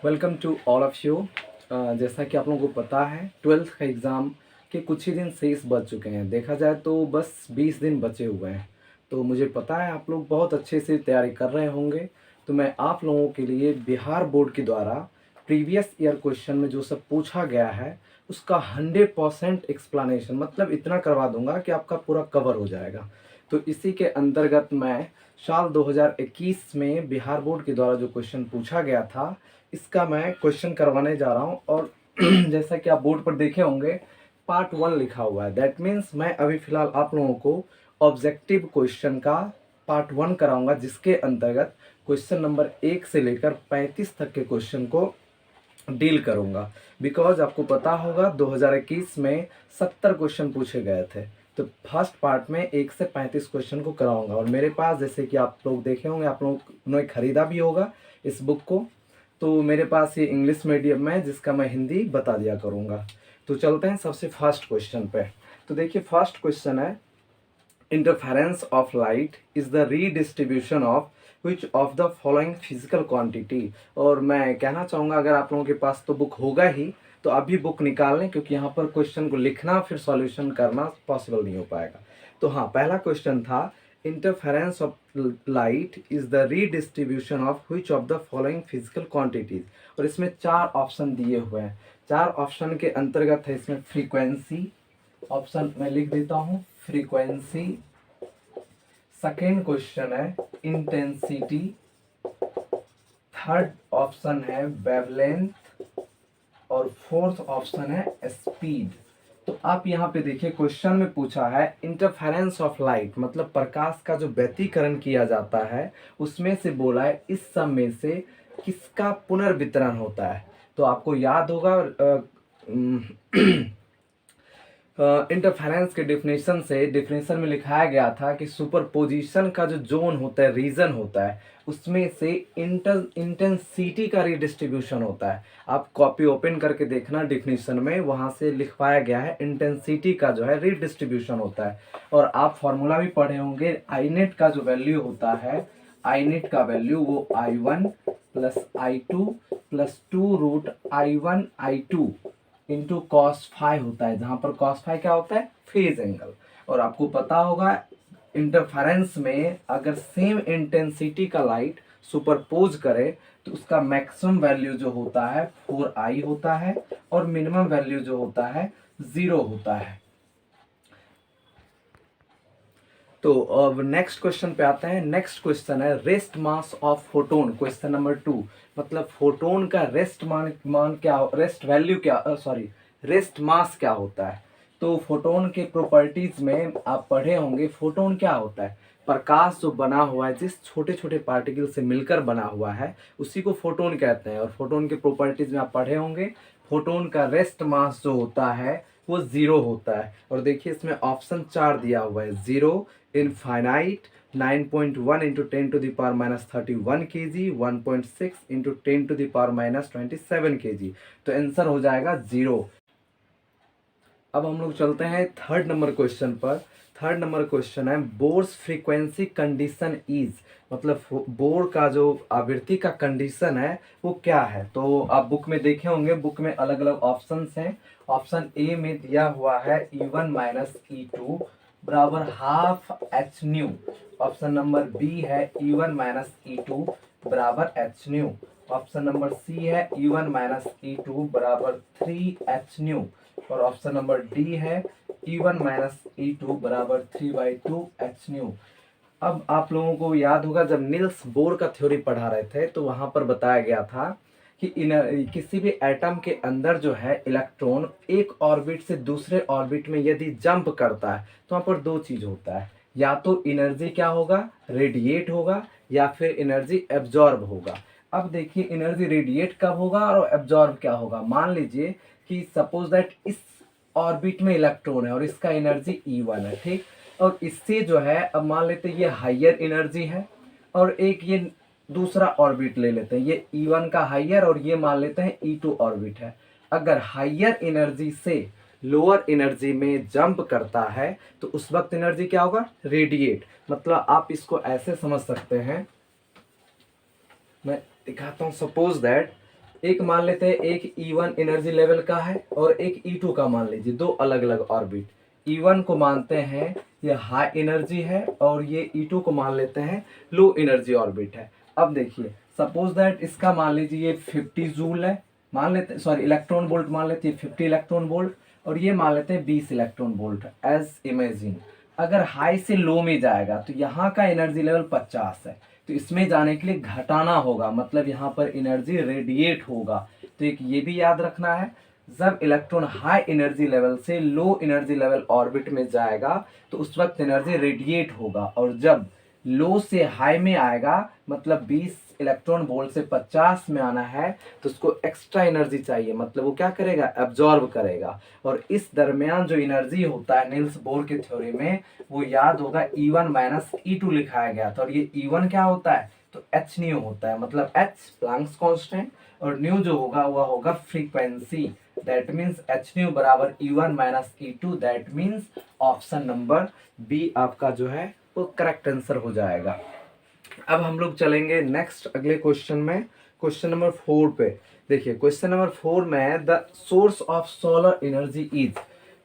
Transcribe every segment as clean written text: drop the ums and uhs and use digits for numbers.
Welcome to all of you. जैसा कि आप लोगों को पता है 12th का एग्ज़ाम के कुछ ही दिन शेष बच चुके हैं। देखा जाए तो बस 20 दिन बचे हुए हैं। तो मुझे पता है आप लोग बहुत अच्छे से तैयारी कर रहे होंगे। तो मैं आप लोगों के लिए बिहार बोर्ड के द्वारा प्रीवियस ईयर क्वेश्चन में जो सब पूछा गया है उसका 100% एक्सप्लेनेशन मतलब इतना करवा दूंगा कि आपका पूरा कवर हो जाएगा। तो इसी के अंतर्गत मैं साल 2021 में बिहार बोर्ड के द्वारा जो क्वेश्चन पूछा गया था इसका मैं क्वेश्चन करवाने जा रहा हूँ। और जैसा कि आप बोर्ड पर देखे होंगे पार्ट 1 लिखा हुआ है। दैट मीन्स मैं अभी फ़िलहाल आप लोगों को ऑब्जेक्टिव क्वेश्चन का पार्ट 1 कराऊंगा, जिसके अंतर्गत क्वेश्चन नंबर 1 से लेकर 35 तक के क्वेश्चन को डील करूंगा। बिकॉज आपको पता होगा 2021 में 70 क्वेश्चन पूछे गए थे। तो फर्स्ट पार्ट में 1 से 35 क्वेश्चन को कराऊंगा। और मेरे पास जैसे कि आप लोग देखे होंगे, आप लोगों ने खरीदा भी होगा इस बुक को, तो मेरे पास ये इंग्लिश मीडियम में है जिसका मैं हिंदी बता दिया करूँगा। तो चलते हैं सबसे फर्स्ट क्वेश्चन पे। तो देखिए फर्स्ट क्वेश्चन है, interference of light is the redistribution of which of the following physical quantity. और मैं कहना चाहूँगा अगर आप लोगों के पास तो बुक होगा ही तो अभी बुक निकाल लें, क्योंकि यहाँ पर क्वेश्चन को लिखना फिर सॉल्यूशन करना पॉसिबल नहीं हो पाएगा। तो हाँ, पहला क्वेश्चन था interference of light is the redistribution of which of the following physical quantities. और इसमें 4 ऑप्शन दिए हुए हैं। 4 ऑप्शन के अंतर्गत है इसमें फ्रीक्वेंसी, ऑप्शन मैं लिख देता हूँ फ्रीक्वेंसी। सेकेंड क्वेश्चन है इंटेंसिटी। थर्ड ऑप्शन है वेवलेंथ। और फोर्थ ऑप्शन है स्पीड। तो आप यहाँ पे देखिए क्वेश्चन में पूछा है इंटरफेरेंस ऑफ लाइट मतलब प्रकाश का जो व्यतिकरण किया जाता है उसमें से बोला है इस सब में से किसका पुनर्वितरण होता है। तो आपको याद होगा इंटरफेरेंस के डिफिनेशन में लिखाया गया था कि सुपरपोजिशन का जो जोन होता है, रीजन होता है, उसमें से इंटेंसिटी का रिडिस्ट्रीब्यूशन होता है। आप कॉपी ओपन करके देखना, डिफिनेशन में वहां से लिखवाया गया है इंटेंसिटी का जो है रिडिस्ट्रीब्यूशन होता है। और आप फॉर्मूला भी पढ़े होंगे, आई नेट का जो वैल्यू होता है, आई नेट का वैल्यू वो I1 plus I2 plus 2√I1I2 into cos phi होता है, जहां पर कॉस फाई क्या होता है, फेज एंगल। और आपको पता होगा इंटरफेरेंस में अगर सेम इंटेंसिटी का लाइट सुपरपोज करे तो उसका मैक्सिमम वैल्यू जो होता है 4i होता है और मिनिमम वैल्यू जो होता है 0 होता है। तो अब नेक्स्ट क्वेश्चन पे आते हैं। नेक्स्ट क्वेश्चन है rest mass of photon, question number 2। मतलब फोटोन का मान क्या, रेस्ट वैल्यू क्या, सॉरी रेस्ट मास क्या होता है। तो फोटोन के प्रॉपर्टीज में आप पढ़े होंगे, फोटोन क्या होता है, प्रकाश जो बना हुआ है जिस छोटे छोटे पार्टिकल से मिलकर बना हुआ है उसी को फोटोन कहते हैं। और फोटोन के प्रॉपर्टीज में आप पढ़े होंगे फोटोन का रेस्ट मास जो होता है वो 0 होता है। और देखिए इसमें ऑप्शन 4 दिया हुआ है, 0, infinite, 9.1 into 10⁻31 kg, 1.6 into 10⁻27 kg। तो आंसर हो जाएगा 0। अब हम लोग चलते हैं थर्ड नंबर क्वेश्चन पर। थर्ड नंबर क्वेश्चन है बोर्स फ्रीक्वेंसी कंडीशन इज, मतलब बोर का जो आवृत्ति का कंडीशन है वो क्या है। तो आप बुक में देखे होंगे, बुक में अलग अलग ऑप्शंस हैं। ऑप्शन ए में दिया हुआ है E1 माइनस E2 बराबर half H nu. Option number B है E1 माइनस E2 बराबर H nu. Option number C है E1 माइनस E2 बराबर 3h न्यू। और ऑप्शन नंबर डी है E1 माइनस E2 बराबर 3/2h न्यू। अब आप लोगों को याद होगा जब नील्स बोर का थ्योरी पढ़ा रहे थे तो वहां पर बताया गया था कि किसी भी एटम के अंदर जो है इलेक्ट्रॉन एक ऑर्बिट से दूसरे ऑर्बिट में यदि जंप करता है तो वहां पर 2 चीज होता है, या तो एनर्जी क्या होगा, रेडिएट होगा, या फिर एनर्जी एब्जॉर्ब होगा। अब देखिए एनर्जी रेडिएट कब होगा और एब्जॉर्ब क्या होगा। मान लीजिए कि सपोज दैट इस ऑर्बिट में इलेक्ट्रॉन है और इसका एनर्जी E1 है, ठीक। और इससे जो है अब मान लेते हैं ये हायर एनर्जी है और एक ये दूसरा ऑर्बिट ले लेते हैं, ये E1 का हायर और ये मान लेते हैं E2 ऑर्बिट है। अगर हायर एनर्जी से लोअर एनर्जी में जंप करता है तो उस वक्त एनर्जी क्या होगा, रेडिएट। मतलब आप इसको ऐसे समझ सकते हैं, मैं दिखाता हूं। सपोज दैट एक मान लेते हैं, एक E1 एनर्जी लेवल का है और एक E2 का मान लीजिए, दो अलग अलग ऑर्बिट। E1 को मानते हैं ये हाई एनर्जी है और ये E2 को मान लेते हैं लो एनर्जी ऑर्बिट है। अब देखिए सपोज दैट इसका मान लीजिए ये 50 जूल है, मान लेते हैं, सॉरी इलेक्ट्रॉन वोल्ट मान लेते हैं 50 इलेक्ट्रॉन वोल्ट, और ये मान लेते हैं 20 इलेक्ट्रॉन वोल्ट एज इमेजिन। अगर हाई से लो में जाएगा तो यहाँ का एनर्जी लेवल 50 है, तो इसमें जाने के लिए घटाना होगा, मतलब यहाँ पर एनर्जी रेडिएट होगा। तो एक ये भी याद रखना है, जब इलेक्ट्रॉन हाई एनर्जी लेवल से लो एनर्जी लेवल ऑर्बिट में जाएगा तो उस वक्त एनर्जी रेडिएट होगा, और जब लो से हाई में आएगा मतलब 20 इलेक्ट्रॉन वोल्ट से 50 में आना है तो उसको एक्स्ट्रा एनर्जी चाहिए, मतलब वो क्या करेगा, एब्जॉर्ब करेगा। और इस दरमियान जो एनर्जी होता है नील्स बोर के थ्योरी में, वो याद होगा E1 माइनस E2 लिखाया गया था, और ये E1 क्या होता है, तो एच न्यू होता है, मतलब एच प्लैंक्स कांस्टेंट, और न्यू जो होगा वह होगा frequency. That means H nu बराबर E1 minus E2, that means option number B आपका जो है वो करेक्ट आंसर हो जाएगा। अब हम लोग चलेंगे नेक्स्ट अगले क्वेश्चन में, क्वेश्चन नंबर 4 पे। देखिए क्वेश्चन नंबर 4 में the source of solar energy is,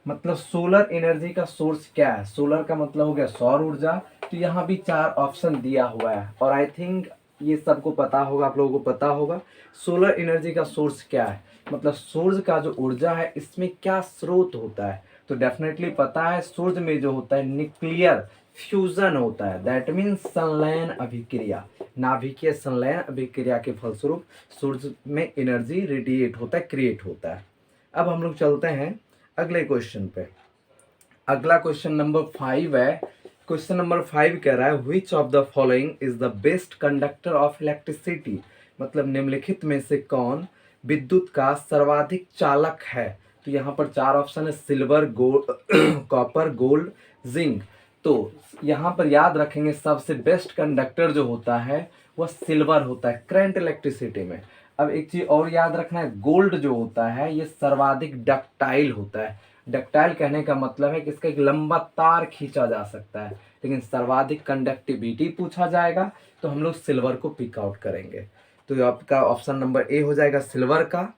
मतलब सोलर एनर्जी का सोर्स क्या है, सोलर का मतलब हो गया सौर ऊर्जा। तो यहाँ भी 4 ऑप्शन दिया हुआ है, और आई थिंक ये सबको पता होगा, आप लोगों को पता होगा सोलर एनर्जी का सोर्स क्या है, मतलब सूर्य का जो ऊर्जा है इसमें क्या स्रोत होता है। तो डेफिनेटली पता है सूर्य में जो होता है न्यूक्लियर फ्यूजन होता है, दैट मीन्स संलयन अभिक्रिया, नाभिकीय संलयन अभिक्रिया के फलस्वरूप सूर्य में एनर्जी रेडिएट होता है, क्रिएट होता है। अब हम लोग चलते हैं अगले क्वेश्चन पे। अगला क्वेश्चन नंबर 5 है। क्वेश्चन नंबर 5 कह रहा है which of the following is the best conductor of electricity, मतलब निम्नलिखित में से कौन विद्युत का सर्वाधिक चालक है। तो यहाँ पर 4 ऑप्शन है, silver, gold, copper, gold, zinc. तो यहाँ पर याद रखेंगे सबसे बेस्ट कंडक्टर जो होता है वह सिल्वर होता है करंट इलेक्ट्रिसिटी में। अब एक चीज और याद रखना है, गोल्ड जो होता है ये सर्वाधिक डक्टाइल होता है। डक्टाइल कहने का मतलब है कि इसका एक लंबा तार खींचा जा सकता है, लेकिन सर्वाधिक कंडक्टिविटी पूछा जाएगा तो हम लोग सिल्वर को पिक आउट करेंगे। तो आपका ऑप्शन नंबर ए हो जाएगा सिल्वर का।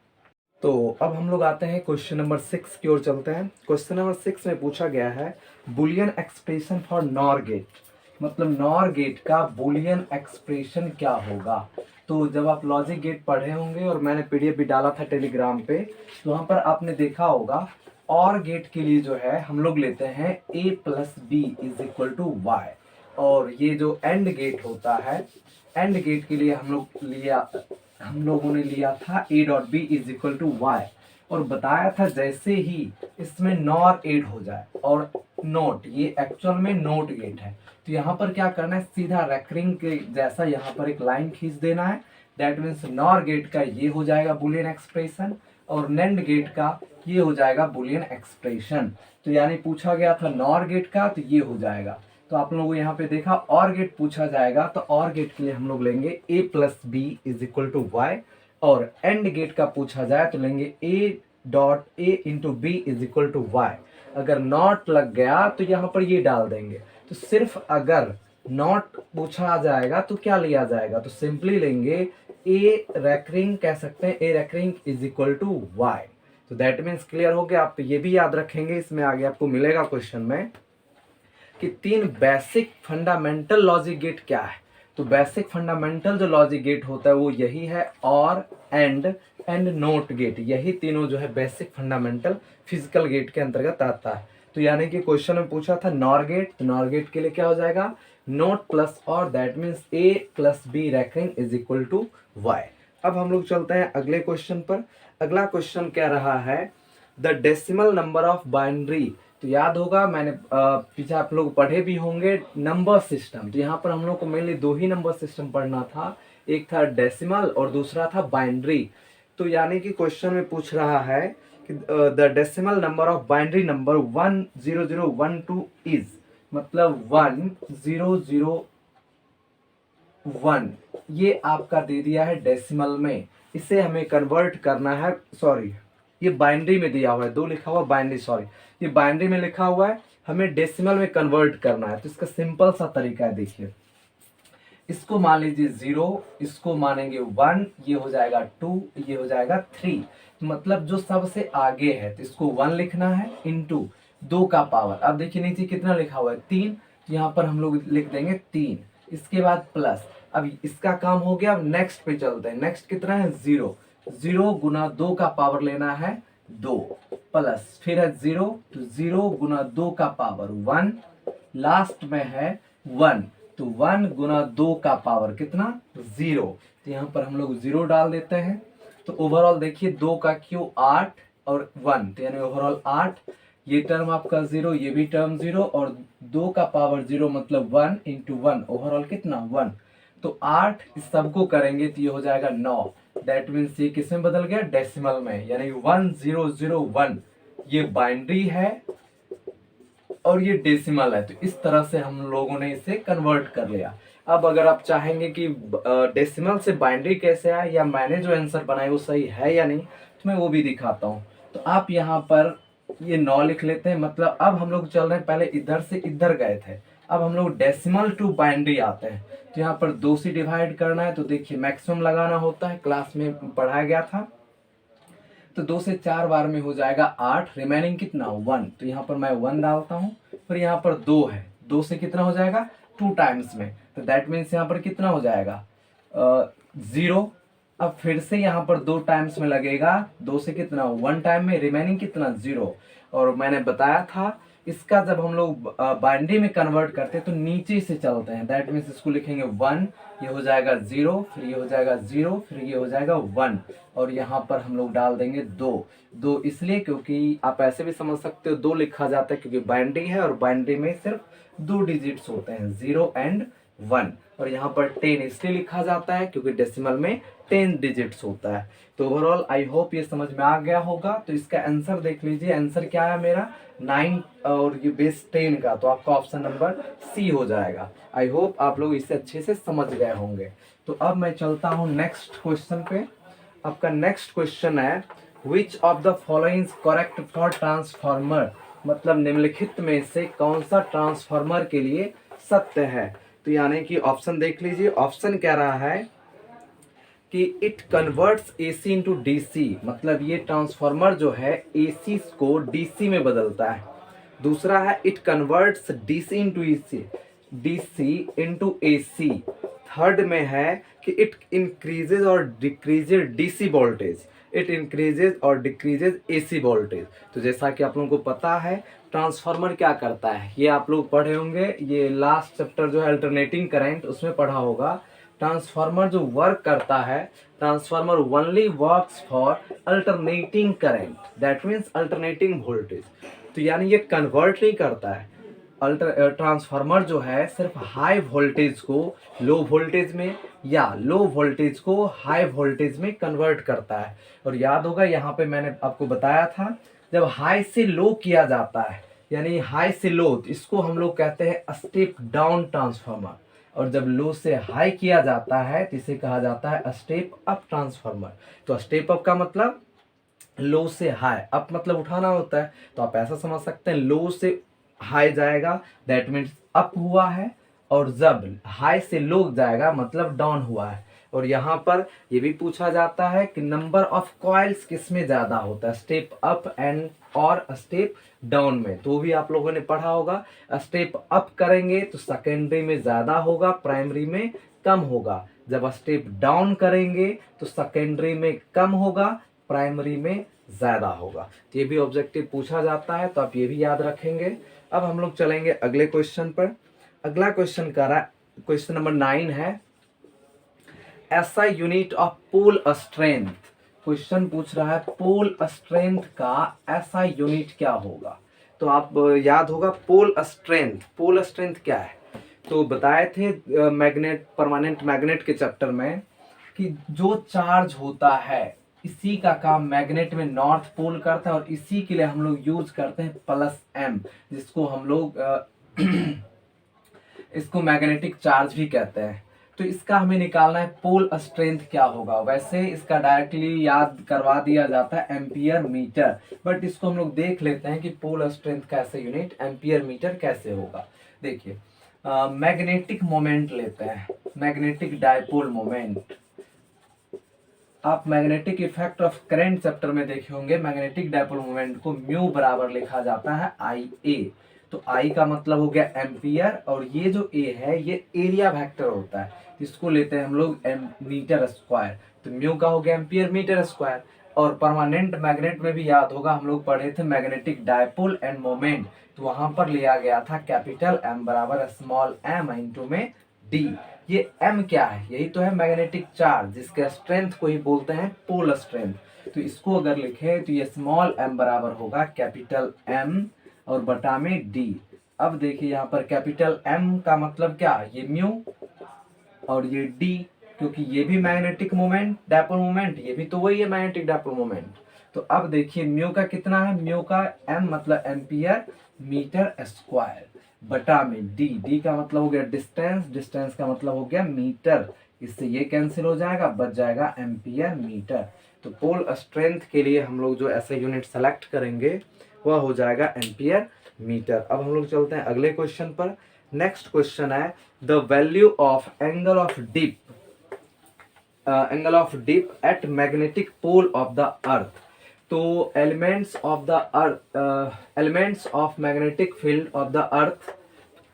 तो अब हम लोग आते हैं क्वेश्चन नंबर 6 की ओर चलते हैं। क्वेश्चन नंबर 6 में पूछा गया है Boolean expression for NOR gate, मतलब नॉर गेट का बुलियन एक्सप्रेशन क्या होगा। तो जब आप लॉजिक गेट पढ़े होंगे और मैंने पीडीएफ भी डाला था टेलीग्राम पे, तो वहाँ पर आपने देखा होगा और गेट के लिए जो है हम लोग लेते हैं a plus B is equal to Y, और ये जो एंड गेट होता है, एंड गेट के लिए हम लोगों ने लिया था a dot B is equal to Y, और बताया था जैसे ही इसमें नॉर एड हो जाए और नोट, ये एक्चुअल में नोट गेट है, तो यहाँ पर क्या करना है, सीधा रेकरिंग के जैसा यहाँ पर एक लाइन खींच देना है। दैट मीन्स नॉर गेट का ये हो जाएगा बुलियन एक्सप्रेशन, और नैंड गेट का ये हो जाएगा बुलियन एक्सप्रेशन। तो यानी पूछा गया था नॉर गेट का, तो ये हो जाएगा। तो आप लोगों को यहाँ पे देखा और गेट पूछा जाएगा, तो और गेट के लिए हम लोग लेंगे a plus B is equal to Y, और एंड गेट का पूछा जाए तो लेंगे a dot a into B is equal to Y. अगर नॉट लग गया तो यहाँ पर ये डाल देंगे। तो सिर्फ अगर नॉट पूछा जाएगा तो क्या लिया जाएगा, तो सिंपली लेंगे ए रेकरिंग, कह सकते हैं A recurring is equal to Y. तो दैट मीन्स क्लियर हो गया। आप ये भी याद रखेंगे, इसमें आगे आपको मिलेगा क्वेश्चन में कि 3 बेसिक फंडामेंटल लॉजिक गेट क्या है। तो बेसिक फंडामेंटल जो लॉजिक गेट होता है वो यही है, और एंड नोट गेट, यही तीनों जो है बेसिक फंडामेंटल फिजिकल गेट के अंतर्गत आता है। तो यानी कि क्वेश्चन में पूछा था नॉर गेट, तो नॉर गेट के लिए क्या हो जाएगा, NOT plus OR, that means a plus B recurring is equal to Y. अब हम लोग चलते हैं अगले क्वेश्चन पर। अगला क्वेश्चन कह रहा है the decimal number of binary. तो याद होगा मैंने पीछे आप लोग पढ़े भी होंगे नंबर सिस्टम। तो यहाँ पर हम लोग को मेनली 2 ही नंबर सिस्टम पढ़ना था, एक था डेसिमल और दूसरा था बाइनरी। तो यानी कि क्वेश्चन में पूछ रहा है कि the decimal number of binary number 10012 is, मतलब 1001 ये आपका दे दिया है डेसिमल में, इसे हमें कन्वर्ट करना है, सॉरी ये बाइनरी में दिया हुआ है, 2 लिखा हुआ बाइनरी, सॉरी ये बाइनरी में लिखा हुआ है, हमें डेसिमल में कन्वर्ट करना है। तो इसका सिंपल सा तरीका है, देखिए इसको मान लीजिए 0, इसको मानेंगे 1, ये हो जाएगा 2, ये हो जाएगा 3। मतलब जो सबसे आगे है तो इसको 1 लिखना है इंटू 2 का पावर। अब देखिए नीचे कितना लिखा हुआ है 3, तो यहाँ पर हम लोग लिख देंगे 3, इसके बाद प्लस। अब इसका काम हो गया। अब नेक्स्ट पे चलते हैं। नेक्स्ट कितना है 0, 0 गुना 2 का पावर लेना है 2, प्लस फिर है 0, तो 0 गुना 2 का पावर 1, लास्ट में है 1, तो 1 गुना 2 का पावर कितना 0। तो यहाँ पर हम लोग 0 डाल देते हैं। तो ओवरऑल देखिए 2 का क्यू 8 और 1, तो यानी ओवरऑल 8। ये टर्म आपका 0, ये भी टर्म 0, और 2 का पावर 0 मतलब 1 इंटू 1, ओवरऑल कितना 1। तो 8 इस सबको करेंगे तो ये हो जाएगा 9। दैट मीन्स ये किस में बदल गया, डेसिमल में, यानी 1001। ये बाइनरी है और ये डेसिमल है। तो इस तरह से हम लोगों ने इसे कन्वर्ट कर लिया। अब अगर आप चाहेंगे कि डेसिमल से बाइनरी कैसे आए या मैंने जो आंसर बनाया वो सही है या नहीं, तो मैं वो भी दिखाता हूँ। तो आप यहाँ पर ये 9 लिख लेते हैं। मतलब अब हम लोग चल रहे हैं, पहले इधर से इधर गए थे, अब हम लोग डेसिमल टू बाइनरी आते हैं। तो यहाँ पर 2 से डिवाइड करना है, तो देखिए मैक्सिमम लगाना होता है, क्लास में पढ़ाया गया था। तो 2 से 4 बार में हो जाएगा 8, रिमेनिंग कितना 1, तो यहाँ पर मैं 1 डालता हूँ। फिर यहाँ पर 2 है, 2 से कितना हो जाएगा 2 टाइम्स में, तो दैट मीन्स यहाँ पर कितना हो जाएगा 0। अब फिर से यहाँ पर 2 टाइम्स में लगेगा, 2 से कितना 1 टाइम में, रिमेनिंग कितना 0। और मैंने बताया था इसका जब हम लोग बाइनरी में कन्वर्ट करते हैं तो नीचे से चलते हैं। दैट मीन्स इसको लिखेंगे 1, ये हो जाएगा 0, फिर ये हो जाएगा 0, फिर ये हो जाएगा 1, और यहाँ पर हम लोग डाल देंगे 2। 2 इसलिए क्योंकि आप ऐसे भी समझ सकते हो 2 लिखा जाता है क्योंकि बाइनरी है, और बाइनरी में सिर्फ 2 डिजिट्स होते हैं 0 एंड 1। और यहाँ पर 10 इसलिए लिखा जाता है क्योंकि डेसिमल में 10 डिजिट्स होता है। तो ओवरऑल आई होप ये समझ में आ गया होगा। तो इसका आंसर देख लीजिए, आंसर क्या है मेरा 9 और ये बेस 10 का, तो आपका ऑप्शन नंबर सी हो जाएगा। आई होप आप लोग इसे अच्छे से समझ गए होंगे। तो अब मैं चलता हूँ नेक्स्ट क्वेश्चन पे। आपका नेक्स्ट क्वेश्चन है which of the following correct for transformer, मतलब निम्नलिखित में से कौन सा ट्रांसफार्मर के लिए सत्य है। तो यानी कि ऑप्शन देख लीजिए, ऑप्शन कह रहा है कि it converts AC into DC, मतलब ये ट्रांसफार्मर जो है एसी को डीसी में बदलता है। दूसरा है it converts DC into AC, DC into AC. Third में है कि इट इंक्रीजेज और decreases DC voltage, it increases और डिक्रीजेज एसी वोल्टेज। तो जैसा कि आप लोगों को पता है ट्रांसफार्मर क्या करता है, ये आप लोग पढ़े होंगे, ये लास्ट चैप्टर जो है अल्टरनेटिंग करंट उसमें पढ़ा होगा। ट्रांसफार्मर जो वर्क करता है, transformer only works for alternating current, that means alternating voltage. तो यानी ये कन्वर्ट नहीं करता है। ट्रांसफार्मर जो है सिर्फ हाई वोल्टेज को लो वोल्टेज में या लो वोल्टेज को हाई वोल्टेज में कन्वर्ट करता है। और याद होगा यहाँ पे मैंने आपको बताया था जब हाई से लो किया जाता है, यानी हाई से लो, तो इसको हम लोग कहते हैं स्टेप डाउन ट्रांसफार्मर, और जब लो से हाई किया जाता है तो इसे कहा जाता है स्टेप अप ट्रांसफार्मर। तो स्टेप अप का मतलब लो से हाई, अप मतलब उठाना होता है, तो आप ऐसा समझ सकते हैं लो से हाई जाएगा दैट मीन्स अप हुआ है, और जब हाई से लो जाएगा मतलब डाउन हुआ है। और यहाँ पर ये भी पूछा जाता है कि नंबर ऑफ कॉइल्स किस में ज़्यादा होता है, स्टेप अप एंड और स्टेप डाउन में। तो भी आप लोगों ने पढ़ा होगा, स्टेप अप करेंगे तो सेकेंडरी में ज़्यादा होगा, प्राइमरी में कम होगा। जब स्टेप डाउन करेंगे तो सेकेंडरी में कम होगा, प्राइमरी में ज़्यादा होगा। तो ये भी ऑब्जेक्टिव पूछा जाता है, तो आप ये भी याद रखेंगे। अब हम लोग चलेंगे अगले क्वेश्चन पर। अगला क्वेश्चन का क्वेश्चन नंबर 9 है ऐसा unit of pole strength. Question पूछ रहा है पोल स्ट्रेंथ का ऐसा यूनिट क्या होगा। तो आप याद होगा पोल स्ट्रेंथ, पोल स्ट्रेंथ क्या है, तो बताए थे मैग्नेट परमानेंट मैग्नेट के चैप्टर में कि जो चार्ज होता है इसी का काम मैग्नेट में नॉर्थ पोल करता है, और इसी के लिए हम लोग यूज करते हैं प्लस एम, जिसको हम लोग इसको मैग्नेटिक चार्ज भी कहते हैं। तो इसका हमें निकालना है पोल स्ट्रेंथ क्या होगा। वैसे इसका डायरेक्टली याद करवा दिया जाता है एम्पियर मीटर, बट इसको हम लोग देख लेते हैं कि पोल स्ट्रेंथ का ऐसे यूनिट एम्पियर मीटर कैसे होगा। देखिए मैग्नेटिक मोमेंट लेते हैं, मैग्नेटिक डायपोल मोमेंट। आप magnetic effect of current chapter में देखे होंगे, मैग्नेटिक डायपोल मोमेंट को म्यू बराबर लिखा जाता है आई ए। तो आई का मतलब हो गया एम्पियर, और ये जो ए है ये एरिया वेक्टर होता है, इसको लेते हैं हम लोग मीटर स्क्वायर। तो म्यू का हो गया एम्पियर मीटर स्क्वायर। और परमानेंट मैग्नेट में भी याद होगा, हम लोग पढ़े थे मैग्नेटिक डायपोल एंड मोमेंट, तो वहां पर लिया गया था कैपिटल एम बराबर स्मॉल एम इंटू में डी। ये एम क्या है? यही तो है मैग्नेटिक चार्ज, जिसके स्ट्रेंथ को ही बोलते हैं पोल स्ट्रेंथ। तो इसको अगर लिखे तो ये स्मॉल एम बराबर होगा कैपिटल एम और बटा में डी। अब देखिए यहाँ पर कैपिटल एम का मतलब क्या, ये म्यू, और ये डी, क्योंकि ये भी मैग्नेटिक मोमेंट डायपोल मोमेंट, ये भी तो वही है मैग्नेटिक डायपोल मोमेंट। तो अब देखिए म्यू का कितना है, म्यू का एम मतलब एम्पियर मीटर स्क्वायर बटा में डी, डी का मतलब हो गया डिस्टेंस, डिस्टेंस का मतलब हो गया मीटर, इससे ये कैंसिल हो जाएगा, बच जाएगा एम्पियर मीटर। तो पोल स्ट्रेंथ के लिए हम लोग जो ऐसे यूनिट सेलेक्ट करेंगे वह हो जाएगा एम्पियर मीटर। अब हम लोग चलते हैं अगले क्वेश्चन पर। नेक्स्ट क्वेश्चन है the value of angle of dip, angle of dip at magnetic pole of the earth. तो elements of the earth, elements of magnetic field of the earth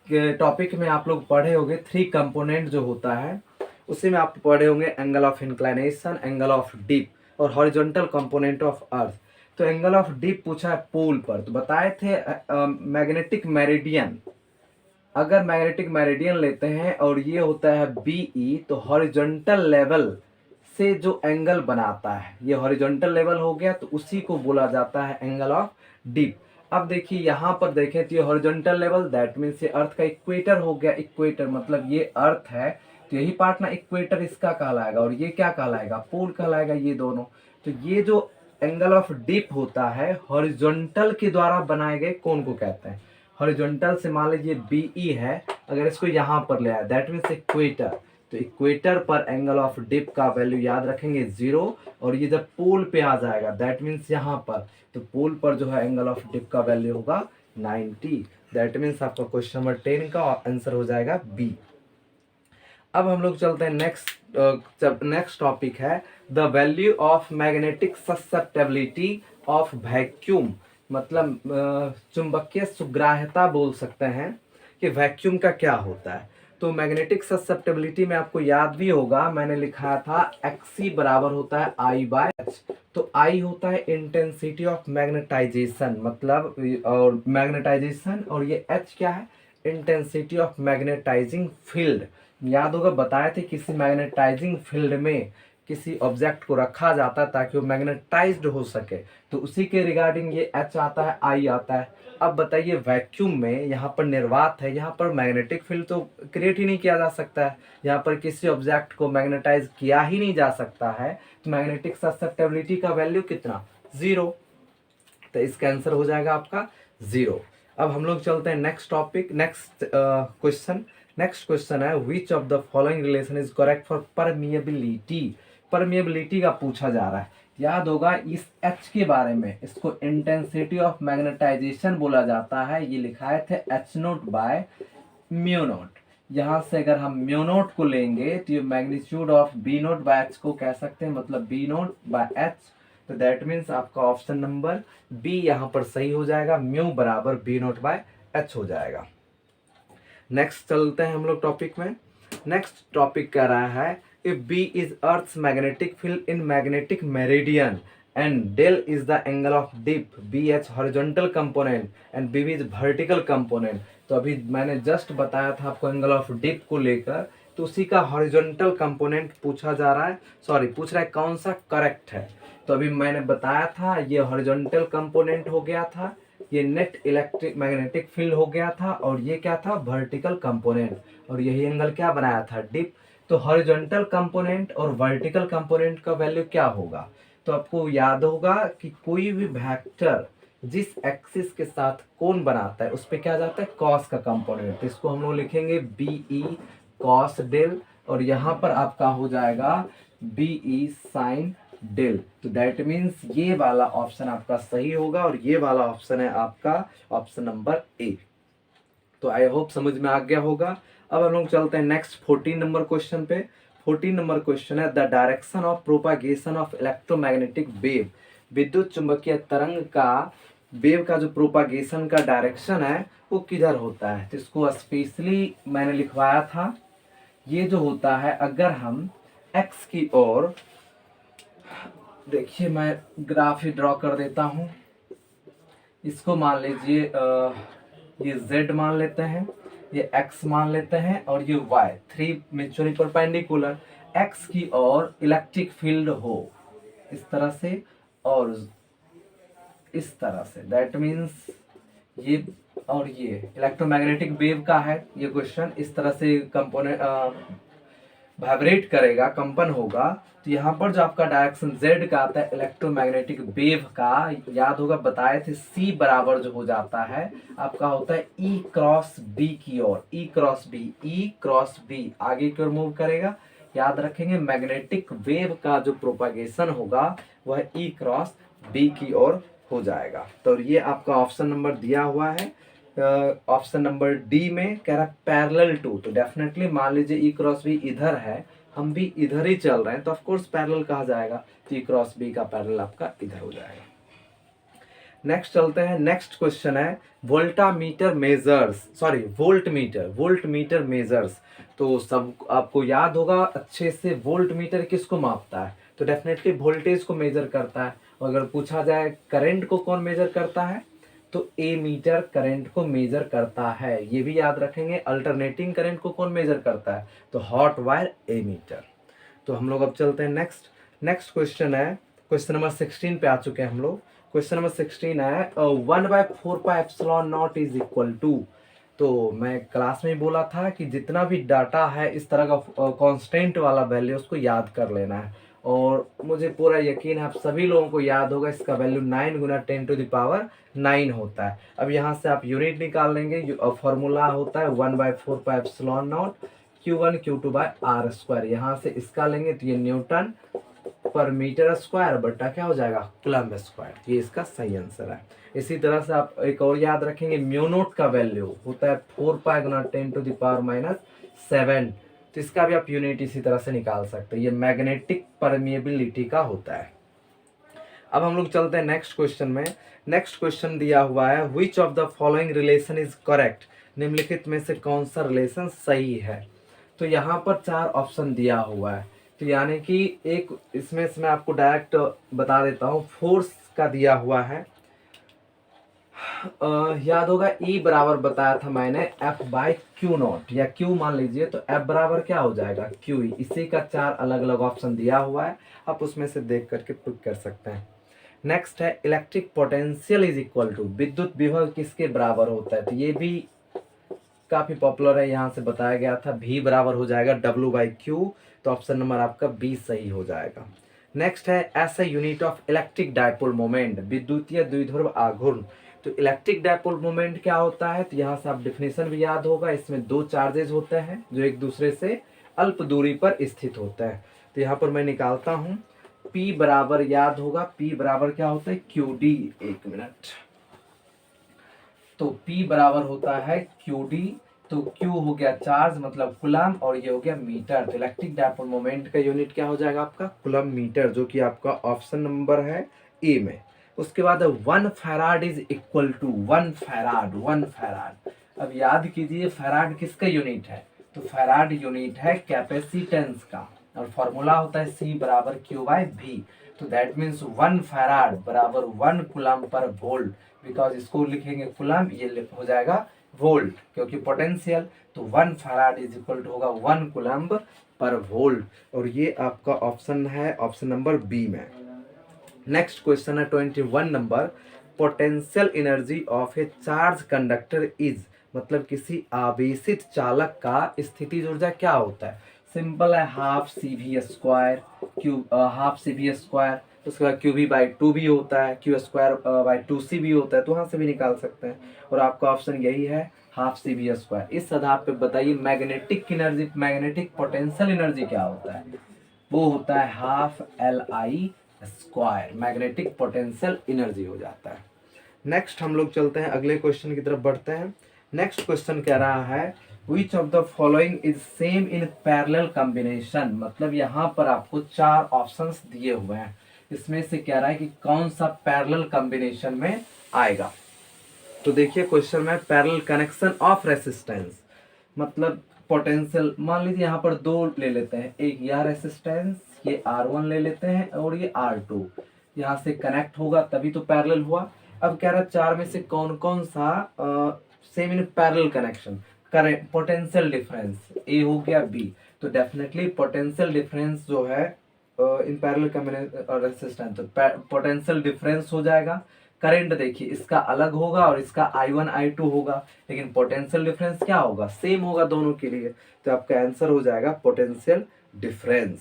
के टॉपिक में आप लोग पढ़े होंगे, थ्री कंपोनेंट जो होता है उसी में आप पढ़े होंगे angle of inclination, angle of dip और हॉरिजॉन्टल कंपोनेंट ऑफ अर्थ। तो एंगल ऑफ डिप पूछा है पोल पर, तो बताए थे मैग्नेटिक मेरिडियन, अगर मैग्नेटिक मेरिडियन लेते हैं और ये होता है बीई, तो हॉरिजॉन्टल लेवल से जो एंगल बनाता है, ये हॉरिजॉन्टल लेवल हो गया, तो उसी को बोला जाता है एंगल ऑफ डिप। अब देखिए यहाँ पर देखें तो ये हॉरिजॉन्टल लेवल, दैट मीन्स ये अर्थ का इक्वेटर हो गया, इक्वेटर मतलब ये अर्थ है, तो यही पार्ट ना इक्वेटर इसका कहलाएगा, और ये क्या कहलाएगा, पोल कहलाएगा, ये दोनों। तो ये जो एंगल ऑफ डिप होता है हॉरिजॉन्टल के द्वारा बनाए गए कोण को कहते हैं। हॉरिजॉन्टल से मान लीजिए बीई है, अगर इसको यहाँ पर ले आया दैट मीन्स इक्वेटर, तो इक्वेटर पर एंगल ऑफ डिप का वैल्यू याद रखेंगे 0, और ये जब पोल पे आ जाएगा दैट मीन्स यहाँ पर, तो पोल पर जो है एंगल ऑफ डिप का वैल्यू होगा 90। दैट मीन्स आपका क्वेश्चन नंबर 10 का आंसर हो जाएगा बी। अब हम लोग चलते हैं नेक्स्ट टॉपिक है the value of magnetic susceptibility of vacuum, मतलब चुंबकीय सुग्राह्यता बोल सकते हैं कि वैक्यूम का क्या होता है। तो मैग्नेटिक ससेप्टेबिलिटी में आपको याद भी होगा, मैंने लिखा था एक्सी बराबर होता है आई बाय एच। तो आई होता है इंटेंसिटी ऑफ मैग्नेटाइजेशन, मतलब और मैग्नेटाइजेशन, और ये एच क्या है, इंटेंसिटी ऑफ मैग्नेटाइजिंग फील्ड। याद होगा बताए थे किसी मैग्नेटाइजिंग फील्ड में किसी ऑब्जेक्ट को रखा जाता है ताकि वो मैग्नेटाइज्ड हो सके, तो उसी के रिगार्डिंग ये एच आता है, आई आता है। अब बताइए वैक्यूम में यहाँ पर निर्वात है, यहाँ पर मैग्नेटिक फील्ड तो क्रिएट ही नहीं किया जा सकता है, यहाँ पर किसी ऑब्जेक्ट को मैग्नेटाइज किया ही नहीं जा सकता है, तो मैग्नेटिक ससेप्टेबिलिटी का वैल्यू कितना, 0। तो इसका आंसर हो जाएगा आपका 0। अब हम लोग चलते हैं next topic, next question. Next question है which of the following relation is correct for permeability. Permeability का पूछा जा रहा है, याद होगा इस H के बारे में, इसको इंटेंसिटी ऑफ मैग्नेटाइजेशन बोला जाता है, ये लिखाए थे H note by mu naught. यहाँ से अगर हम म्यू नोट को लेंगे तो ये magnitude of B not by H को कह सकते हैं, मतलब बी नोट बाय एच। तो दैट मीन्स आपका ऑप्शन नंबर बी यहाँ पर सही हो जाएगा, म्यू बराबर बी नोट बाय एच हो जाएगा। नेक्स्ट चलते हैं हम लोग टॉपिक में। नेक्स्ट टॉपिक कह रहा है if B is earth's magnetic field in magnetic meridian and del is the angle of dip, B H horizontal component and B is vertical component. तो अभी मैंने जस्ट बताया था आपको एंगल ऑफ डिप को लेकर, तो उसी का हॉरिजॉन्टल कंपोनेंट पूछा जा रहा है, सॉरी पूछ रहा है कौन सा करेक्ट है। तो अभी मैंने बताया था ये हॉरिजॉन्टल कंपोनेंट हो गया था, ये नेट इलेक्ट्रिक मैग्नेटिक फील्ड हो गया था, और ये क्या था, वर्टिकल कंपोनेंट, और यही एंगल क्या बनाया था, डिप। तो हॉरिजॉन्टल कंपोनेंट और वर्टिकल कंपोनेंट का वैल्यू क्या होगा, तो आपको याद होगा कि कोई भी वेक्टर जिस एक्सिस के साथ कोण बनाता है उस पे क्या जाता है, कॉस का कंपोनेंट। तो इसको हम लोग लिखेंगे बीई कॉस डेल, और यहाँ पर आपका हो जाएगा बीई साइन डेल। तो दैट मीन्स ये वाला ऑप्शन आपका सही होगा, और ये वाला ऑप्शन है आपका ऑप्शन नंबर ए। तो आई होप समझ में आ गया होगा। अब हम लोग चलते हैं नेक्स्ट 14 नंबर क्वेश्चन पे। 14 नंबर क्वेश्चन है the direction of propagation of electromagnetic wave. विद्युत चुंबकीय तरंग का वेव का जो प्रोपागेशन का डायरेक्शन है वो किधर होता है। तो इसको स्पेशली मैंने लिखवाया था। ये जो होता है, अगर हम एक्स की ओर, देखिए मैं ग्राफ ही ड्रॉ कर देता हूँ। इसको मान लीजिए ये z मान लेते हैं, ये x मान लेते हैं और ये y, three mutually perpendicular. x की ओर इलेक्ट्रिक फील्ड हो इस तरह से और इस तरह से, दैट मीन्स ये और ये इलेक्ट्रोमैग्नेटिक वेव का है ये क्वेश्चन। इस तरह से कंपोनेंट वाइब्रेट करेगा, कंपन होगा। तो यहाँ पर जो आपका डायरेक्शन z का आता है इलेक्ट्रोमैग्नेटिक वेव का, याद होगा बताए थे c बराबर जो हो जाता है आपका होता है E क्रॉस B की ओर। E क्रॉस B आगे की ओर मूव करेगा। याद रखेंगे मैग्नेटिक वेव का जो प्रोपागेशन होगा वह E क्रॉस B की ओर हो जाएगा। तो ये आपका ऑप्शन नंबर दिया हुआ है। ऑप्शन नंबर डी में कह रहा है पैरेलल टू। तो डेफिनेटली मान लीजिए ई क्रॉस बी इधर है, हम भी इधर ही चल रहे हैं, तो ऑफ कोर्स पैरेलल कहा जाएगा। तो ई क्रॉस बी का पैरेलल आपका इधर हो जाएगा। नेक्स्ट चलते हैं। नेक्स्ट क्वेश्चन है voltameter measures, sorry volt meter measures. तो सब आपको याद होगा अच्छे से, वोल्ट मीटर किसको मापता है। तो डेफिनेटली वोल्टेज को मेजर करता है। अगर पूछा जाए करंट को कौन मेजर करता है, तो ए मीटर करंट को मेजर करता है। ये भी याद रखेंगे। अल्टरनेटिंग करंट को कौन मेजर करता है, तो हॉट वायर ए मीटर। तो हम लोग अब चलते हैं नेक्स्ट। नेक्स्ट क्वेश्चन है, क्वेश्चन नंबर 16 पे आ चुके हैं हम लोग। क्वेश्चन नंबर 16 है 1/4πε0 इज इक्वल टू। तो मैं क्लास में ही बोला था कि जितना भी डाटा है इस तरह का कांस्टेंट वाला वैल्यू उसको याद कर लेना है। और मुझे पूरा यकीन है आप सभी लोगों को याद होगा, इसका वैल्यू 9 गुना 10⁻9 होता है। अब यहाँ से आप यूनिट निकाल लेंगे। फॉर्मूला होता है 1/4πε0 Q1 Q2 bye are square. यहाँ से इसका लेंगे तो ये न्यूटन पर मीटर स्क्वायर बट्टा क्या हो जाएगा, कूलम्ब स्क्वायर। ये इसका सही आंसर है। इसी तरह से आप एक और याद रखेंगे, म्यू नोट का वैल्यू होता है 4π गुना 10⁻⁷। तो इसका भी आप यूनिट इसी तरह से निकाल सकते हैं। ये मैग्नेटिक परमिएबिलिटी का होता है। अब हम लोग चलते हैं नेक्स्ट क्वेश्चन में। नेक्स्ट क्वेश्चन दिया हुआ है which of the following relation is correct. निम्नलिखित में से कौन सा रिलेशन सही है। तो यहाँ पर 4 ऑप्शन दिया हुआ है। तो यानी कि एक इसमें से मैं आपको डायरेक्ट बता देता हूँ। फोर्स का दिया हुआ है, याद होगा E बराबर बताया था मैंने F/Q0 या Q मान लीजिए, तो F बराबर क्या हो जाएगा QE। इसी का 4 अलग अलग ऑप्शन दिया हुआ है, आप उसमें से देख करके पिक कर सकते हैं। नेक्स्ट है electric potential is equal to, विद्युत विभव किसके बराबर होता है। तो ये भी काफी पॉपुलर है, यहाँ से बताया गया था V बराबर हो जाएगा W/Q। तो ऑप्शन नंबर आपका B सही हो जाएगा। नेक्स्ट है ऐसा unit of electric dipole moment, विद्युतीय द्विध्रुव आघूर्ण। तो इलेक्ट्रिक डायपोल मोमेंट क्या होता है, तो यहाँ से आप डिफिनेशन भी याद होगा। इसमें 2 चार्जेस होते हैं जो एक दूसरे से अल्प दूरी पर स्थित होते हैं। तो यहाँ पर मैं निकालता हूँ P बराबर, याद होगा P बराबर क्या होता है QD। एक मिनट, तो P बराबर होता है QD। तो Q हो गया चार्ज मतलब कूलम्ब और ये हो गया मीटर। तो इलेक्ट्रिक डायपोल मोमेंट का यूनिट क्या हो जाएगा आपका कूलम्ब मीटर, जो कि आपका ऑप्शन नंबर है ए में। उसके बाद 1 farad is equal to 1 farad. अब याद कीजिए फैराड किसका यूनिट है, तो फैराड यूनिट है कैपेसिटेंस का और फॉर्मूला होता है C बराबर Q/V। तो दैट मीन्स 1 फैराड बराबर 1 कूलम्ब पर वोल्ट। बिकॉज इसको लिखेंगे कूलम्ब, ये हो जाएगा वोल्ट क्योंकि पोटेंशियल। तो 1 फैराड इज इक्वल टू होगा 1 कूलम्ब पर वोल्ट। और ये आपका ऑप्शन है ऑप्शन नंबर बी में। नेक्स्ट क्वेश्चन है 21 number, potential energy of A charge conductor is, मतलब किसी आवेशित चालक का स्थितिज ऊर्जा क्या होता है। सिंपल है, हाफ CV स्क्वायर, उसके बाद QV/2 भी होता है, Q²/2C भी होता है, तो वहाँ से भी निकाल सकते हैं। और आपका ऑप्शन यही है हाफ CV स्क्वायर। इस आधार पे बताइए magnetic energy, magnetic potential energy क्या होता है, वो होता है half LI square. Magnetic potential energy हो जाता है। नेक्स्ट हम लोग चलते हैं अगले क्वेश्चन की तरफ बढ़ते हैं। नेक्स्ट क्वेश्चन कह रहा है which of the following is same in parallel combination, मतलब यहाँ पर आपको 4 ऑप्शंस दिए हुए हैं, इसमें से कह रहा है कि कौन सा पैरेलल कॉम्बिनेशन में आएगा। तो देखिए क्वेश्चन में पैरेलल कनेक्शन ऑफ रेसिस्टेंस, मतलब पोटेंशियल मान लीजिए यहाँ पर 2 ले लेते हैं, एक यह रेसिस्टेंस ये R1 ले लेते हैं और ये R2, यहाँ से कनेक्ट होगा तभी तो पैरेलल हुआ। अब कह रहा है 4 में से कौन कौन सा सेम इन पैरेलल कनेक्शन करें, पोटेंशियल डिफरेंस ए हो गया बी, तो डेफिनेटली पोटेंशियल डिफरेंस जो है इन पैरेलल कॉम्बिनेशन रेसिस्टेंस, तो पोटेंशियल डिफरेंस हो जाएगा। करंट देखिए इसका अलग होगा और इसका I1 I2 होगा, लेकिन पोटेंशियल डिफरेंस क्या होगा, सेम होगा दोनों के लिए, तो आपका आंसर हो जाएगा पोटेंशियल डिफरेंस।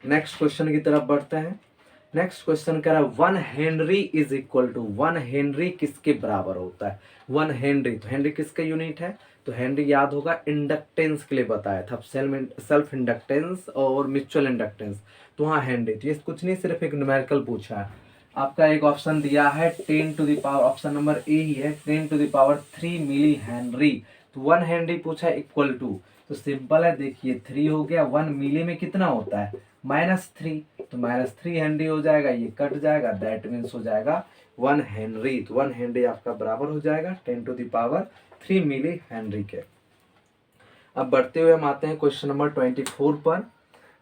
नेक्स्ट क्वेश्चन की तरफ बढ़ते हैं। नेक्स्ट क्वेश्चन कह रहा है 1 henry is equal to, 1 henry किसके बराबर होता है। 1 हेनरी, तो हेनरी किसका यूनिट है, तो हेनरी याद होगा इंडक्टेंस के लिए बताया था, सेल्फ इंडक्टेंस और म्यूचुअल इंडक्टेंस, तो वहाँ हेनरी, तो ये कुछ नहीं सिर्फ एक न्यूमेरिकल पूछा है। आपका एक ऑप्शन दिया है 10 to the power, option number A ही है 10 to the power 3 milli henry, तो 1 हेनरी पूछा है इक्वल टू, तो सिंपल है देखिए 3 हो गया, 1 मिली में कितना होता है -3, तो -3 हेनरी हो जाएगा, ये कट जाएगा, दैट मीन्स हो जाएगा 1 हेनरी, तो 1 हेनरी आपका बराबर हो जाएगा 10 to the power 3 milli henry के। अब बढ़ते हुए हम आते हैं क्वेश्चन नंबर 24 पर।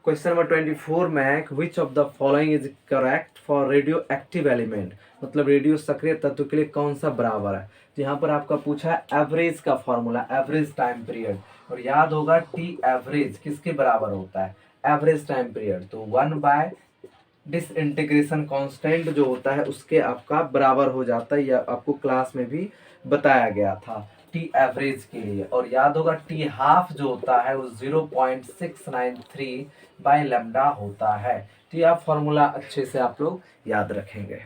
क्वेश्चन नंबर 24 में है which of the following is correct for radio active element, मतलब रेडियो सक्रिय तत्व के लिए कौन सा बराबर है। तो यहाँ पर आपका पूछा है एवरेज का फॉर्मूला, एवरेज टाइम पीरियड, और याद होगा टी एवरेज किसके बराबर होता है, एवरेज टाइम पीरियड, तो 1 बाय डिसइंटीग्रेशन कांस्टेंट जो होता है उसके आपका बराबर हो जाता है, यह आपको क्लास में भी बताया गया था टी एवरेज के लिए। और याद होगा टी हाफ जो होता है वो 0.693 बाय लैम्डा होता है, तो यह फॉर्मूला अच्छे से आप लोग याद रखेंगे।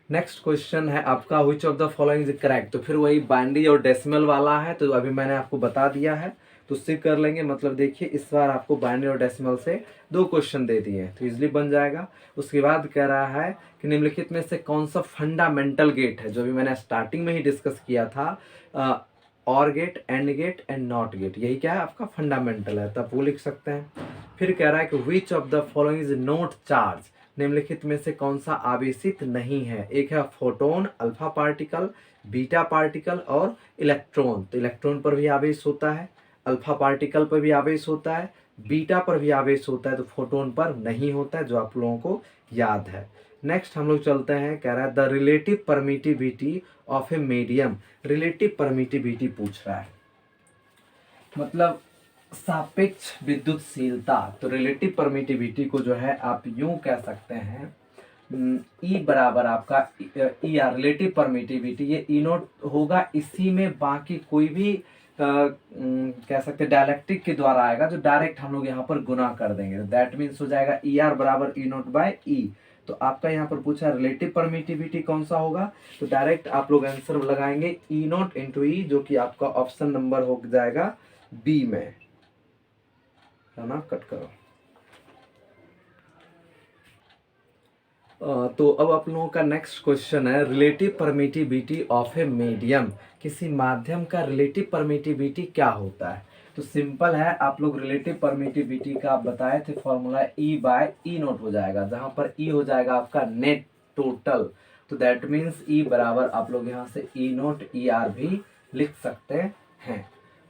नेक्स्ट क्वेश्चन है आपका विच of the following is correct, तो फिर वही बाइनरी और डेसिमल वाला है, तो अभी मैंने आपको बता दिया है, तो उससे कर लेंगे, मतलब देखिए इस बार आपको बाइनरी और डेसिमल से 2 क्वेश्चन दे दिए हैं, तो इजिली बन जाएगा। उसके बाद कह रहा है कि निम्नलिखित में से कौन सा फंडामेंटल गेट है, जो भी मैंने स्टार्टिंग में ही डिस्कस किया था, OR gate, AND gate and NOT gate, यही क्या है आपका फंडामेंटल है, तब वो लिख सकते हैं। फिर कह रहा है कि विच of the following is not charge, निम्नलिखित में से कौन सा आवेशित नहीं है, एक है photon, alpha particle, beta particle और इलेक्ट्रॉन, तो इलेक्ट्रॉन पर भी आवेश होता है, अल्फा पार्टिकल पर भी आवेश होता है, बीटा पर भी आवेश होता है, तो फोटोन पर नहीं होता है, जो आप लोगों को याद है। नेक्स्ट हम लोग चलते हैं, कह रहा है the relative permittivity of a medium, relative permittivity पूछ रहा है, मतलब सापेक्ष विद्युतशीलता, तो रिलेटिव परमिटिविटी को जो है आप यूं कह सकते हैं ई बराबर आपका ई आर, रिलेटिव परमिटिविटी ये ई नोट होगा, इसी में बाकी कोई भी कह सकते हैं डायलैक्ट्रिक के द्वारा आएगा, जो डायरेक्ट हम लोग यहाँ पर गुना कर देंगे, दैट मीन्स हो जाएगा ई आर बराबर ई नोट बाय ई। तो आपका यहाँ पर पूछा रिलेटिव परमिटिविटी कौन सा होगा, तो डायरेक्ट आप लोग आंसर लगाएंगे ई नोट इंटू ई, जो कि आपका ऑप्शन नंबर हो जाएगा बी में, है ना, कट करो। तो अब आप लोगों का नेक्स्ट क्वेश्चन है relative permittivity of a medium, किसी माध्यम का रिलेटिव परमिटिविटी क्या होता है। तो सिंपल है, आप लोग रिलेटिव परमिटिविटी का आप बताए थे फॉर्मूला ई बाय ई नोट हो जाएगा, जहां पर ई हो जाएगा आपका नेट टोटल, तो दैट मीन्स ई बराबर आप लोग यहाँ से ई नोट ई आर भी लिख सकते हैं।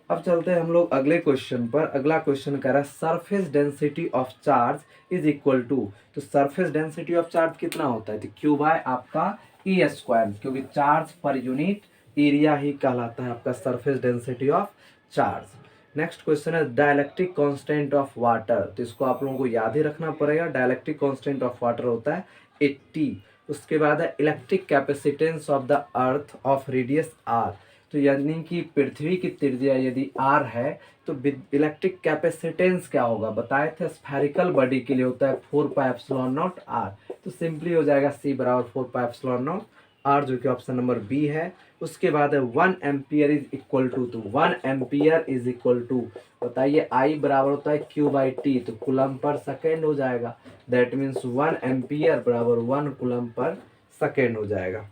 अब चलते हैं हम लोग अगले क्वेश्चन पर। अगला क्वेश्चन कह रहा है surface density of charge is equal to, तो सरफेस डेंसिटी ऑफ चार्ज कितना होता है, तो क्यू बाय आपका ई स्क्वायर, क्योंकि चार्ज पर यूनिट एरिया ही कहलाता है आपका surface density of charge. Next question है डायलैक्ट्रिक कांस्टेंट ऑफ वाटर, तो इसको आप लोगों को याद ही रखना पड़ेगा, डायलैक्ट्रिक कांस्टेंट ऑफ वाटर होता है 80। उसके बाद है electric capacitance of the earth of radius R, तो यानी कि पृथ्वी की त्रिज्या यदि r है तो इलेक्ट्रिक कैपेसिटेंस क्या होगा, बताए थे स्फेरिकल बॉडी के लिए होता है 4 पाई एप्सिलॉन नॉट r, तो सिंपली हो जाएगा c बराबर 4 पाई एप्सिलॉन नॉट r, जो कि ऑप्शन नंबर बी है। उसके बाद है 1 एम्पियर इज इक्वल टू, तो 1 एम्पियर इज इक्वल टू बताइए I बराबर होता है Q बाई टी, तो कूलम पर सेकेंड हो जाएगा, दैट मीन्स 1 एम्पियर बराबर 1 कूलम पर सेकेंड हो जाएगा,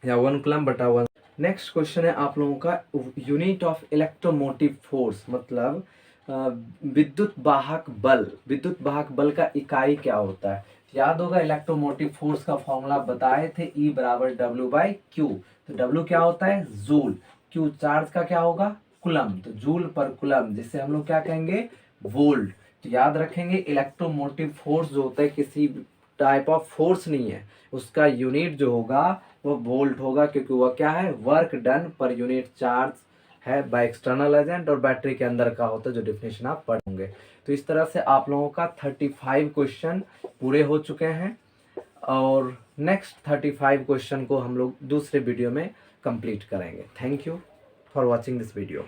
या 1 कूलम बटा 1। नेक्स्ट क्वेश्चन है आप लोगों का यूनिट ऑफ इलेक्ट्रोमोटिव फोर्स, मतलब विद्युत वाहक बल का इकाई क्या होता है। याद होगा इलेक्ट्रोमोटिव फोर्स का फॉर्मूला बताए थे, E बराबर W/Q। तो W क्या होता है, जूल। Q चार्ज का क्या होगा, कुलम। तो जूल पर कुलम, जिसे हम लोग क्या कहेंगे, वोल्ट। तो याद रखेंगे इलेक्ट्रोमोटिव फोर्स जो होता है किसी टाइप ऑफ फोर्स नहीं है, उसका यूनिट जो होगा वो वोल्ट होगा, क्योंकि वह क्या है, work done per unit charge है बाय एक्सटर्नल एजेंट और बैटरी के अंदर का होता है, जो डिफिनेशन आप पढ़ोगे। तो इस तरह से आप लोगों का 35 क्वेश्चन पूरे हो चुके हैं और नेक्स्ट 35 क्वेश्चन को हम लोग दूसरे वीडियो में कंप्लीट करेंगे। Thank you for watching this video.